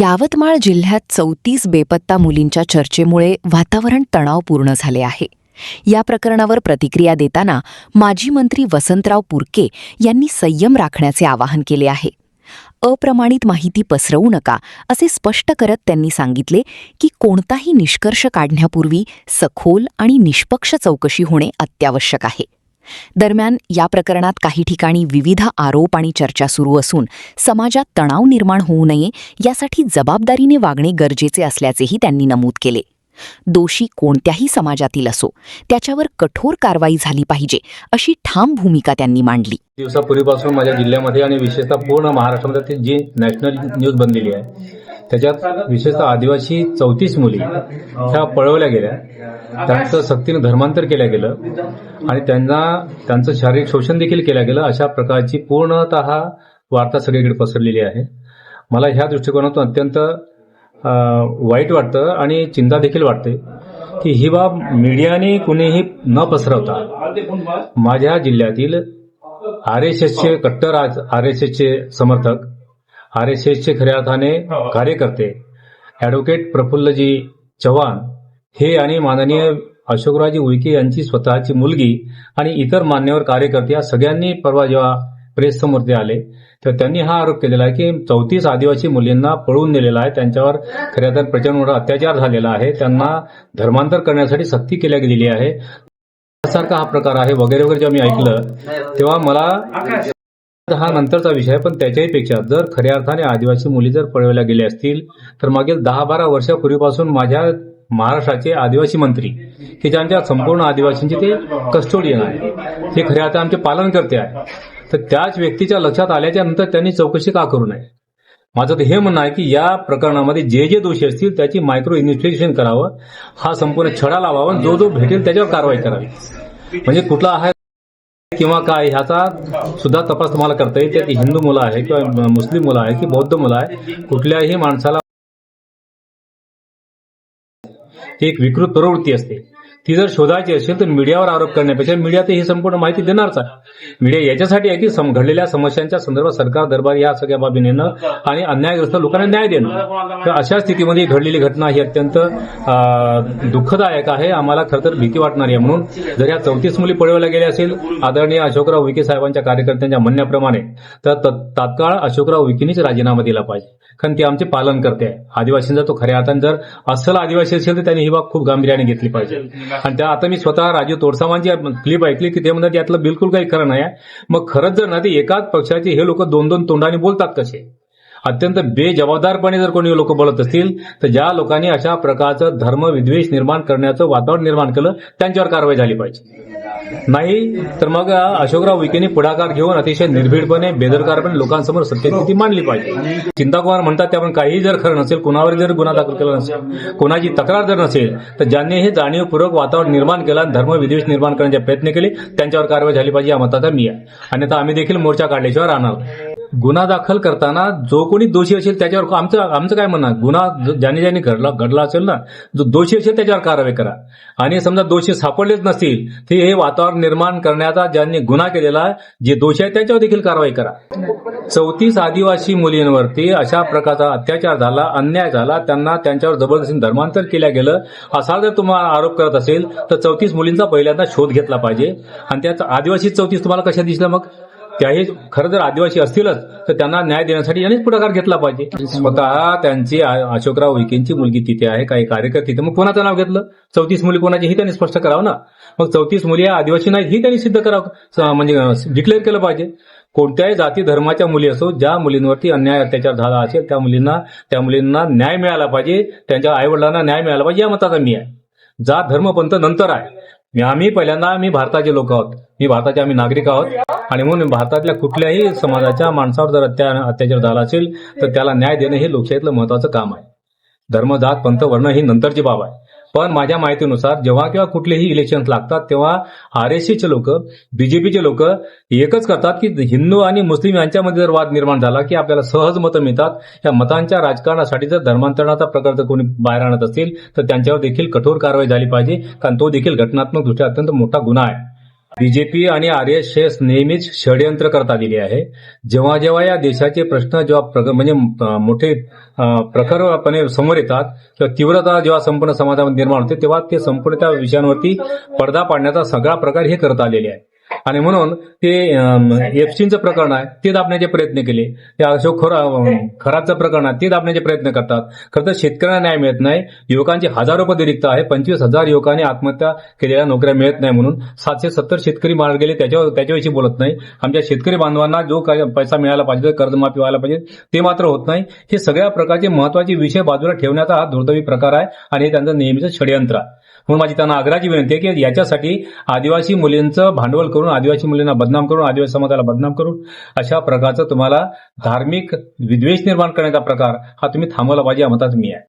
यावतमाळ जिल्ह्यात 34 बेपत्ता मुलींच्या चर्चेमुळे वातावरण तणावपूर्ण झाले आहे. या प्रकरणावर प्रतिक्रिया देताना माजी मंत्री वसंतराव पुरके यांनी संयम राखण्याचे आवाहन केले आहे. अप्रमाणित माहिती पसरवू नका असे स्पष्ट करत त्यांनी सांगितले की कोणताही निष्कर्ष काढण्यापूर्वी सखोल आणि निष्पक्ष चौकशी होणे अत्यावश्यक आहे. दरम्यान या प्रकरणात काही ठिकाणी विविध आरोप आणि चर्चा सुरू असून समाजात तणाव निर्माण होऊ नये यासाठी जबाबदारीने वागणे गरजेचे असल्याचेही त्यांनी नमूद केले. दोषी कोणत्याही समाजातील असो त्याच्यावर कठोर कारवाई झाली पाहिजे अशी ठाम भूमिका त्यांनी मांडली. दिवसापूर्वीपासून माझ्या जिल्ह्यामध्ये आणि विशेषतः पूर्ण महाराष्ट्रामध्ये जी नॅशनल न्यूज बनलेली आहे त्याच्यात विशेषतः आदिवासी 34 मुली ह्या पळवल्या गेल्या, त्यांचं सक्तीने धर्मांतर केलं गेलं आणि त्यांचं शारीरिक शोषण देखील केलं गेलं. अशा प्रकारची पूर्णतः वार्ता सगळीकडे पसरलेली आहे. मला ह्या दृष्टिकोनातून अत्यंत वाईट वाटतं आणि चिंता देखील वाटते की ही बाब मीडियाने कुणीही न पसरवता माझ्या जिल्ह्यातील आरएसएसचे कट्टर आरएसएसचे समर्थक, आरएसएसचे खऱ्या अर्थाने कार्यकर्ते, ॲडव्होकेट प्रफुल्लजी चव्हाण हे आणि माननीय अशोकरावजी उईके यांची स्वतःची मुलगी आणि इतर मान्यवर कार्यकर्ते या सगळ्यांनी परवा जेव्हा प्रेससमोर ते आले तर त्यांनी हा आरोप केलेला आहे की 34 आदिवासी मुलींना पळवून नेलेला आहे, त्यांच्यावर खऱ्या अर्थाने प्रचंड मोठा अत्याचार झालेला आहे, त्यांना धर्मांतर करण्यासाठी सक्ती केल्या गेलेली आहे, सारखा हा प्रकार आहे वगैरे वगैरे. जेव्हा मी ऐकलं तेव्हा मला हा नंतरचा विषय, पण त्याच्याही पेक्षा जर खऱ्या अर्थाने आदिवासी मुली जर पळवल्या गेल्या असतील तर मागील 10-12 वर्षापूर्वीपासून माझ्या महाराष्ट्राचे आदिवासी मंत्री की ज्यांच्या संपूर्ण आदिवासींचे ते कस्टोडियन आहे, ते खऱ्या अर्थाने आमचे पालन करते आहे, तर त्याच व्यक्तीच्या लक्षात आल्याच्या नंतर त्यांनी चौकशी का करू नये. माझं तर हे म्हणणं आहे की या प्रकरणामध्ये जे दोषी असतील त्याची मायक्रो इन्व्हेस्टिगेशन करावं, हा संपूर्ण छडा लावावा, जो भेटेल त्याच्यावर कारवाई करावी. म्हणजे कुठला आहे किंवा काय ह्याचा सुद्धा तपास तुम्हाला करता येईल. त्यात हिंदू मुलं आहे किंवा मुस्लिम मुलं आहे की बौद्ध मुलं आहे, कुठल्याही माणसाला ती एक विकृत प्रवृत्ती असते, ती जर शोधायची असेल तर मीडियावर आरोप करण्यापेक्षा मीडिया तर ही संपूर्ण माहिती देणारच आहे. मीडिया याच्यासाठी आहे की घडलेल्या समस्यांच्या संदर्भात सरकार दरबारी या सगळ्या बाबी नेणं आणि अन्यायग्रस्त लोकांना न्याय देणं. तर अशा स्थितीमध्ये घडलेली घटना ही अत्यंत दुःखदायक आहे, आम्हाला खरं तर भीती वाटणारी आहे. म्हणून जर या 34 मुली पळवल्या गेल्या असेल आदरणीय अशोकराव उईके साहेबांच्या कार्यकर्त्यांच्या म्हणण्याप्रमाणे, तर तात्काळ अशोकराव उईकेंनीच राजीनामा दिला पाहिजे, कारण ते आमचे पालन करते आहे. आदिवासींचा तो खऱ्या अर्थाने जर अस्सल आदिवासी असेल तर त्यांनी ही बाब खूप गांभीर्याने घेतली पाहिजे. आणि त्या आता मी स्वतः राजू तोडसामांची क्लिप ऐकली की ते म्हणतात यातलं बिलकुल काही खरं नाही आहे. मग खरंच जर ना ते एकाच पक्षाचे हे लोक 2-2 तोंडाने बोलतात कसे? अत्यंत बेजबाबदारपणे जर कोणी लोक बोलत असतील तर ज्या लोकांनी अशा प्रकारचं धर्मविद्वेष निर्माण करण्याचं वातावरण निर्माण केलं त्यांच्यावर कारवाई झाली पाहिजे. नाही तर मग अशोकराव उईकेंनी पुढाकार घेऊन अतिशय निर्भीडपणे बेदरकारपणे लोकांसमोर सत्यस्थिती मांडली पाहिजे. चिंताकुमार म्हणतात ते आपण काही जर खरं नसेल, कोणावर जर गुन्हा दाखल केला नसेल, कोणाची तक्रार जर नसेल तर ज्यांनी हे जाणीवपूर्वक वातावरण निर्माण केला, धर्मविद्वेष निर्माण करण्याचे प्रयत्न केले त्यांच्यावर कारवाई झाली पाहिजे या मताचा मी आहे. अन्यथा आम्ही देखील मोर्चा काढल्याशिवाय राहणार. गुन्हा दाखल करताना जो कोणी दोषी असेल त्याच्यावर आमचं काय म्हणणं, गुन्हा ज्यांनी घडला असेल ना, जो दोषी असेल त्याच्यावर कारवाई करा. आणि समजा दोषी सापडलेच नसतील ते हे वातावरण निर्माण करण्याचा ज्यांनी गुन्हा केलेला जे दोषी आहे त्याच्यावर देखील कारवाई करा. 34 आदिवासी मुलींवरती अशा प्रकारचा अत्याचार झाला, अन्याय झाला, त्यांना त्यांच्यावर जबरदस्तीने धर्मांतर केलं गेलं असा जर तुम्हाला आरोप करत असेल तर 34 मुलींचा पहिल्यांदा शोध घेतला पाहिजे. आणि त्यात आदिवासी 34 तुम्हाला कशा दिसल्या? मग त्याही खरं जर आदिवासी असतीलच तर त्यांना न्याय देण्यासाठी यांनीच पुढाकार घेतला पाहिजे. स्वतः त्यांची अशोकराव उईकेंची मुलगी तिथे आहे, काही कार्यकर्ते तिथे, मग कोणाचं नाव घेतलं? 34 मुली कोणाची ही त्यांनी स्पष्ट करावं ना. मग 34 मुली या आदिवासी नाहीत ही त्यांनी सिद्ध करावं, म्हणजे डिक्लेअर केलं पाहिजे. कोणत्याही जाती धर्माच्या मुली असो, ज्या मुलींवरती अन्याय अत्याचार झाला असेल त्या मुलींना न्याय मिळाला पाहिजे, त्यांच्या आईवडिलांना न्याय मिळाला पाहिजे या मताचा मी आहे. जात धर्मपंथ नंतर आहे. आम्ही भारताचे लोक आहोत, आम्ही नागरिक आहोत आणि म्हणून भारतातल्या कुठल्याही समाजाच्या माणसावर जर अत्याचार झाला असेल तर त्याला न्याय देणं हे लोकशाहीतलं महत्वाचं काम आहे. धर्म, जात, पंथ, वर्ण ही नंतरची बाब आहे. पण माझ्या माहितीनुसार जेव्हा किंवा कुठलेही इलेक्शन लागतात तेव्हा आरएससीचे लोक, बीजेपीचे लोक एकच करतात की हिंदू आणि मुस्लिम यांच्यामध्ये जर वाद निर्माण झाला की आपल्याला सहज मतं मिळतात, या मतांच्या राजकारणासाठी जर धर्मांतरणाचा प्रकार जर कोणी बाहेर आणत असतील तर त्यांच्यावर देखील कठोर कारवाई झाली पाहिजे, कारण तो देखील घटनात्मक दृष्ट्या अत्यंत मोठा गुन्हा आहे. बीजेपी आणि RSS नेहमीच षडयंत्र करत आलेली आहे. जेव्हा जेव्हा या देशाचे प्रश्न जेव्हा मोठे प्रखरपणे समोर येतात किंवा तीव्रता जेव्हा संपूर्ण समाजामध्ये निर्माण होते तेव्हा ते संपूर्ण त्या विषयांवरती पडदा पाडण्याचा सगळा प्रकार हे करत आलेले आहे. आणि म्हणून ते एफस्टीनचं प्रकरण आहे ते दाबण्याचे प्रयत्न केले. ते अशोक खराचं प्रकरण आहे ते दाबण्याचे प्रयत्न करतात. खरं तर शेतकऱ्यांना न्याय मिळत नाही. युवकांची हजारो पदे रिक्त आहे. 25,000 युवकांनी आत्महत्या केलेल्या नोकऱ्या मिळत नाही म्हणून 770 शेतकरी मारले गेले. त्याच्याविषयी बोलत नाही. आमच्या शेतकरी बांधवांना जो काही पैसा मिळाला पाहिजे, कर्जमाफी व्हायला पाहिजे ते मात्र होत नाही. हे सगळ्या प्रकारचे महत्वाचे विषय बाजूला ठेवण्याचा हा दुर्दैवी प्रकार आहे आणि हे त्यांचं नेहमीच षडयंत्र आहे. म्हणून माझी त्यांना आग्रहाची विनंती आहे की याच्यासाठी आदिवासी मुलींचं भांडवल करून, आदिवासी मुलींना बदनाम करून, आदिवासी समाजाला बदनाम करून अशा प्रकारचं तुम्हाला धार्मिक विद्वेष निर्माण करण्याचा प्रकार हा तुम्ही थांबवला पाहिजे या मतात मी आहे.